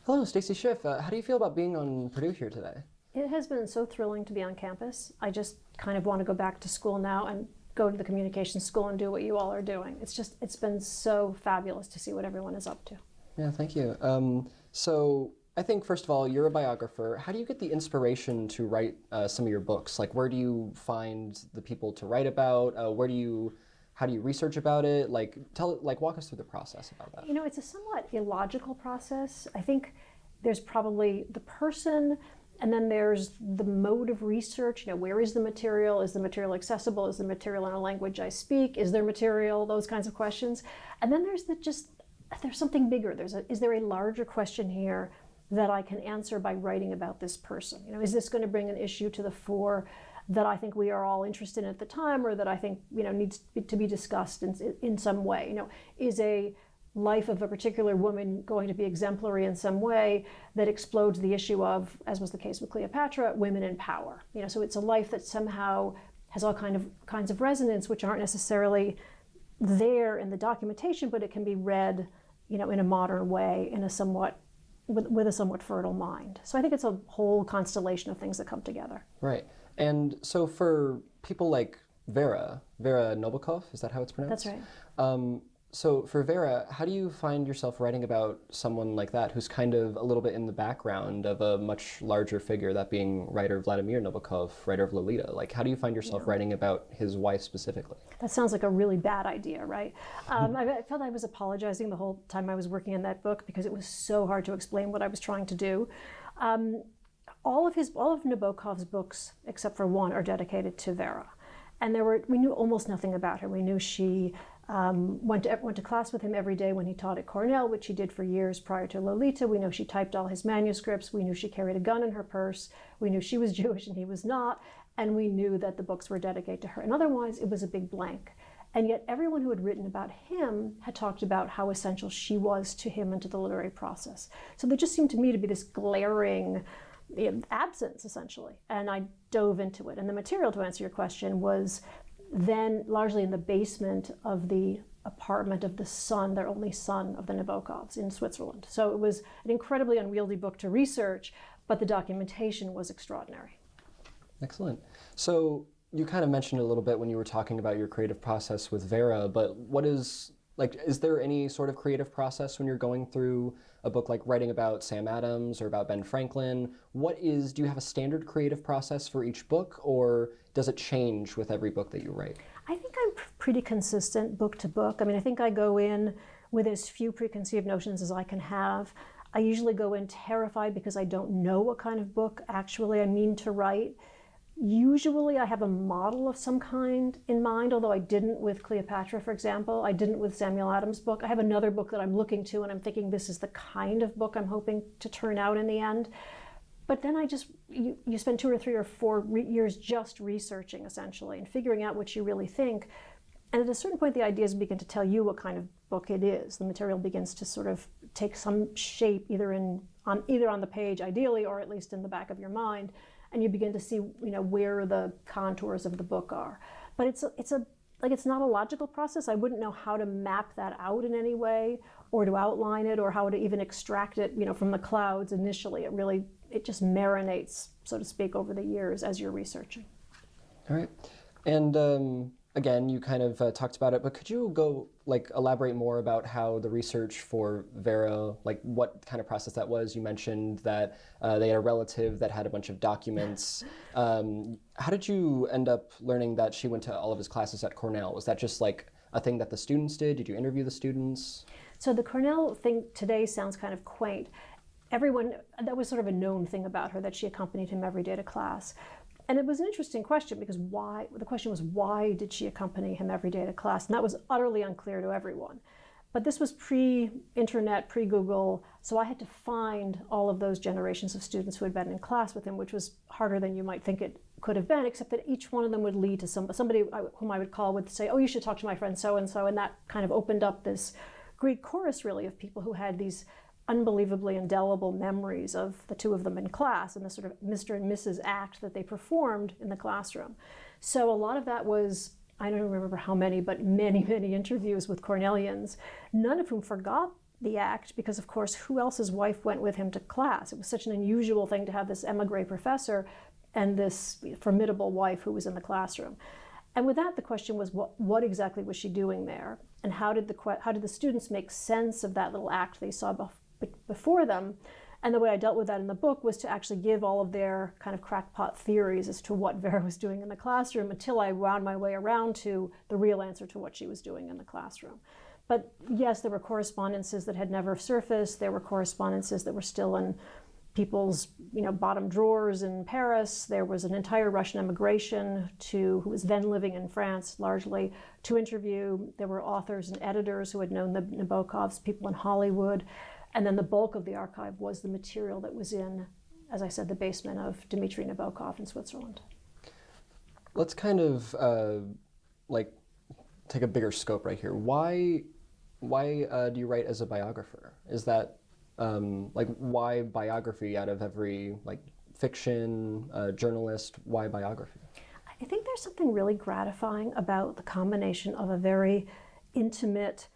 Hello, Stacy Schiff. How do you feel about being on Purdue here today? It has been so thrilling to be on campus. I just kind of want to go back to school now and go to the communications school and do what you all are doing. It's been so fabulous to see what everyone is up to. Yeah, thank you. So I think, first of all, you're a biographer. How do you get the inspiration to write some of your books? Like, where do you find the people to write about? How do you research about it? Walk us through the process about that. You know, it's a somewhat illogical process. I think there's probably the person, and then there's the mode of research. You know, where is the material? Is the material accessible? Is the material in a language I speak? Is there material? Those kinds of questions. And then there's something bigger. Is there a larger question here that I can answer by writing about this person? You know, is this going to bring an issue to the fore that I think we are all interested in at the time, or that I think, you know, needs to be discussed in some way? You know, is a life of a particular woman going to be exemplary in some way that explodes the issue of, as was the case with Cleopatra, women in power? You know, so it's a life that somehow has all kinds of resonance, which aren't necessarily there in the documentation, but it can be read, you know, in a modern way, in a somewhat with a somewhat fertile mind. So I think it's a whole constellation of things that come together. Right. And so for people like Vera Nabokov, is that how it's pronounced? That's right. So for Vera, how do you find yourself writing about someone like that who's kind of a little bit in the background of a much larger figure, that being writer Vladimir Nabokov, writer of Lolita? Like, how do you find yourself writing about his wife specifically? That sounds like a really bad idea, right? I felt I was apologizing the whole time I was working on that book because it was so hard to explain what I was trying to do. All of Nabokov's books, except for one, are dedicated to Vera. And we knew almost nothing about her. We knew she went to class with him every day when he taught at Cornell, which he did for years prior to Lolita. We know she typed all his manuscripts. We knew she carried a gun in her purse. We knew she was Jewish and he was not. And we knew that the books were dedicated to her. And otherwise, it was a big blank. And yet everyone who had written about him had talked about how essential she was to him and to the literary process. So there just seemed to me to be this glaring absence, essentially. And I dove into it. And the material, to answer your question, was then largely in the basement of the apartment of the son, their only son, of the Nabokovs in Switzerland. So it was an incredibly unwieldy book to research, but the documentation was extraordinary. Excellent. So you kind of mentioned a little bit when you were talking about your creative process with Vera, but is there any sort of creative process when you're going through a book like writing about Sam Adams or about Ben Franklin? Do you have a standard creative process for each book, or does it change with every book that you write? I think I'm pretty consistent book to book. I mean, I think I go in with as few preconceived notions as I can have. I usually go in terrified because I don't know what kind of book actually I mean to write. Usually I have a model of some kind in mind, although I didn't with Cleopatra, for example. I didn't with Samuel Adams' book. I have another book that I'm looking to and I'm thinking this is the kind of book I'm hoping to turn out in the end. But then you spend 2 or 3 or 4 years just researching, essentially, and figuring out what you really think. And at a certain point, the ideas begin to tell you what kind of book it is. The material begins to sort of take some shape either on the page, ideally, or at least in the back of your mind. And you begin to see, you know, where the contours of the book are. But it's not a logical process. I wouldn't know how to map that out in any way, or to outline it, or how to even extract it, you know, from the clouds initially. It just marinates, so to speak, over the years as you're researching. All right. And again, you kind of talked about it, but could you elaborate more about how the research for Vera, what kind of process that was? You mentioned that they had a relative that had a bunch of documents. How did you end up learning that she went to all of his classes at Cornell? Was that just a thing that the students did? Did you interview the students? So the Cornell thing today sounds kind of quaint. That was sort of a known thing about her, that she accompanied him every day to class. And it was an interesting question because the question was, why did she accompany him every day to class? And that was utterly unclear to everyone. But this was pre-internet, pre-Google, so I had to find all of those generations of students who had been in class with him, which was harder than you might think it could have been, except that each one of them would lead to somebody whom I would call would say, oh, you should talk to my friend so-and-so, and that kind of opened up this Greek chorus, really, of people who had these unbelievably indelible memories of the two of them in class and the sort of Mr. and Mrs. act that they performed in the classroom. So a lot of that I don't remember how many, but many, many interviews with Cornellians, none of whom forgot the act because, of course, who else's wife went with him to class? It was such an unusual thing to have this emigre professor and this formidable wife who was in the classroom. And with that, the question was, what exactly was she doing there? And how did the students make sense of that little act they saw before them? And the way I dealt with that in the book was to actually give all of their kind of crackpot theories as to what Vera was doing in the classroom until I wound my way around to the real answer to what she was doing in the classroom. But yes, there were correspondences that had never surfaced. There were correspondences that were still in people's bottom drawers in Paris. There was an entire Russian emigration who was then living in France largely to interview. There were authors and editors who had known the Nabokovs, people in Hollywood. And then the bulk of the archive was the material that was in, as I said, the basement of Dmitry Nabokov in Switzerland. Let's kind of take a bigger scope right here. Why do you write as a biographer? Is that why biography out of every fiction, journalist? Why biography? I think there's something really gratifying about the combination of a very intimate,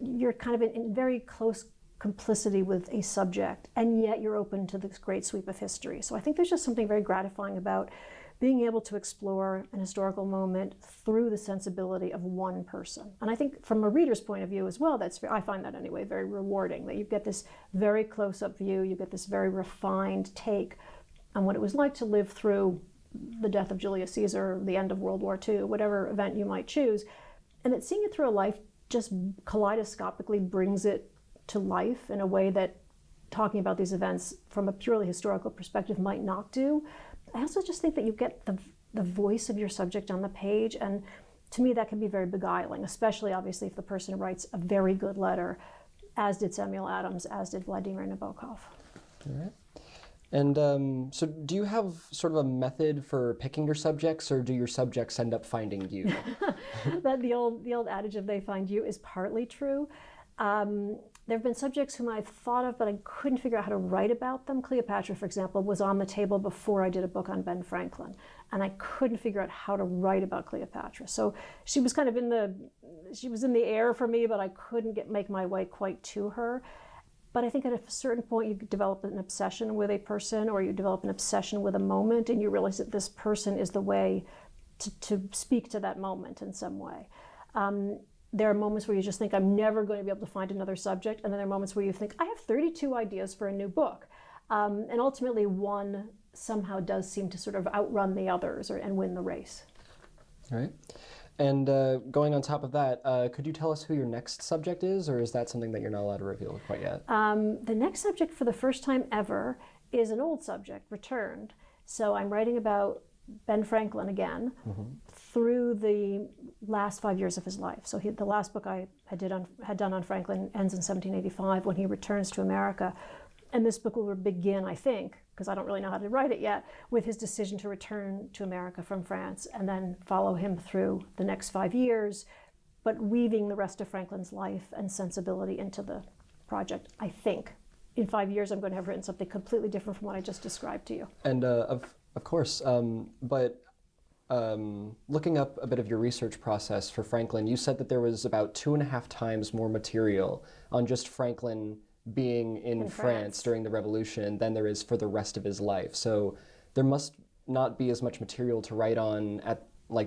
you're kind of in very close complicity with a subject, and yet you're open to this great sweep of history. So I think there's just something very gratifying about being able to explore an historical moment through the sensibility of one person. And I think from a reader's point of view as well, I find that anyway, very rewarding, that you get this very close-up view, you get this very refined take on what it was like to live through the death of Julius Caesar, the end of World War II, whatever event you might choose, and that seeing it through a life just kaleidoscopically brings it to life in a way that talking about these events from a purely historical perspective might not do. I also just think that you get the voice of your subject on the page, and to me that can be very beguiling, especially obviously if the person writes a very good letter, as did Samuel Adams, as did Vladimir Nabokov. All right. And so do you have sort of a method for picking your subjects, or do your subjects end up finding you? That the old adage of they find you is partly true. There have been subjects whom I've thought of, but I couldn't figure out how to write about them. Cleopatra, for example, was on the table before I did a book on Ben Franklin, and I couldn't figure out how to write about Cleopatra. So she was kind of in the air for me, but I couldn't make my way quite to her. But I think at a certain point you develop an obsession with a person, or you develop an obsession with a moment, and you realize that this person is the way to speak to that moment in some way. There are moments where you just think, I'm never going to be able to find another subject. And then there are moments where you think, I have 32 ideas for a new book. And ultimately, one somehow does seem to sort of outrun the others and win the race. All right. And going on top of that, could you tell us who your next subject is, or is that something that you're not allowed to reveal quite yet? The next subject, for the first time ever, is an old subject, returned. So I'm writing about Ben Franklin again, through the last 5 years of his life. So the last book I had done on Franklin ends in 1785 when he returns to America. And this book will begin, I think, because I don't really know how to write it yet, with his decision to return to America from France, and then follow him through the next 5 years, but weaving the rest of Franklin's life and sensibility into the project. I think in 5 years I'm going to have written something completely different from what I just described to you. And of course, but looking up a bit of your research process for Franklin, you said that there was about 2.5 times more material on just Franklin being in France during the Revolution than there is for the rest of his life. So there must not be as much material to write on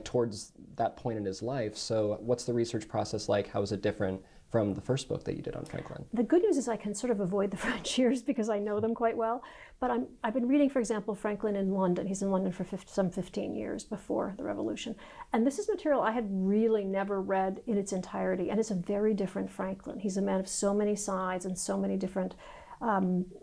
towards that point in his life. So what's the research process like? How is it different from the first book that you did on Franklin? The good news is I can sort of avoid the French years because I know them quite well. But I've been reading, for example, Franklin in London. He's in London for some 15 years before the Revolution. And this is material I had really never read in its entirety. And it's a very different Franklin. He's a man of so many sides and so many different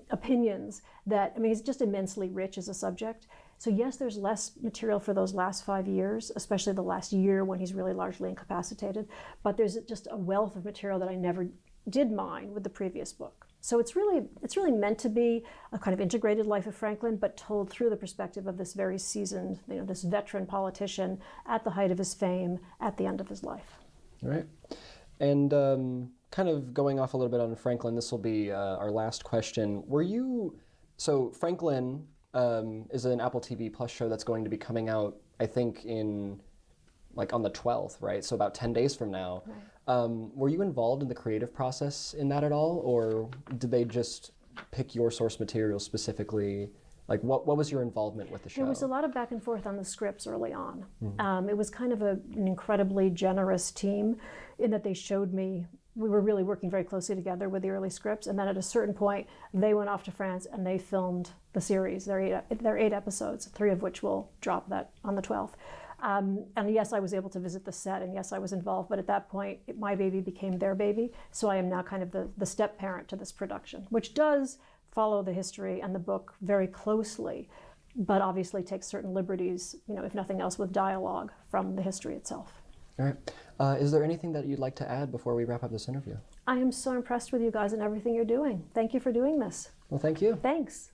opinions that, he's just immensely rich as a subject. So yes, there's less material for those last 5 years, especially the last year when he's really largely incapacitated. But there's just a wealth of material that I never did mine with the previous book. So it's really meant to be a kind of integrated life of Franklin, but told through the perspective of this very seasoned, this veteran politician at the height of his fame, at the end of his life. All right. And kind of going off a little bit on Franklin, this will be our last question. So Franklin is an Apple TV Plus show that's going to be coming out, I think, in like on the 12th, right? So about 10 days from now. Right. Were you involved in the creative process in that at all, or did they just pick your source material specifically? Like, what was your involvement with the show? There was a lot of back and forth on the scripts early on. It was kind of an incredibly generous team in that they showed me, we were really working very closely together with the early scripts, and then at a certain point, they went off to France and they filmed the series. There are 8 episodes, 3 of which will drop that on the 12th. And yes, I was able to visit the set, and yes, I was involved, but at that point, my baby became their baby, so I am now kind of the step parent to this production, which does follow the history and the book very closely, but obviously takes certain liberties, if nothing else, with dialogue from the history itself. All right. Is there anything that you'd like to add before we wrap up this interview? I am so impressed with you guys and everything you're doing. Thank you for doing this. Well, thank you. Thanks.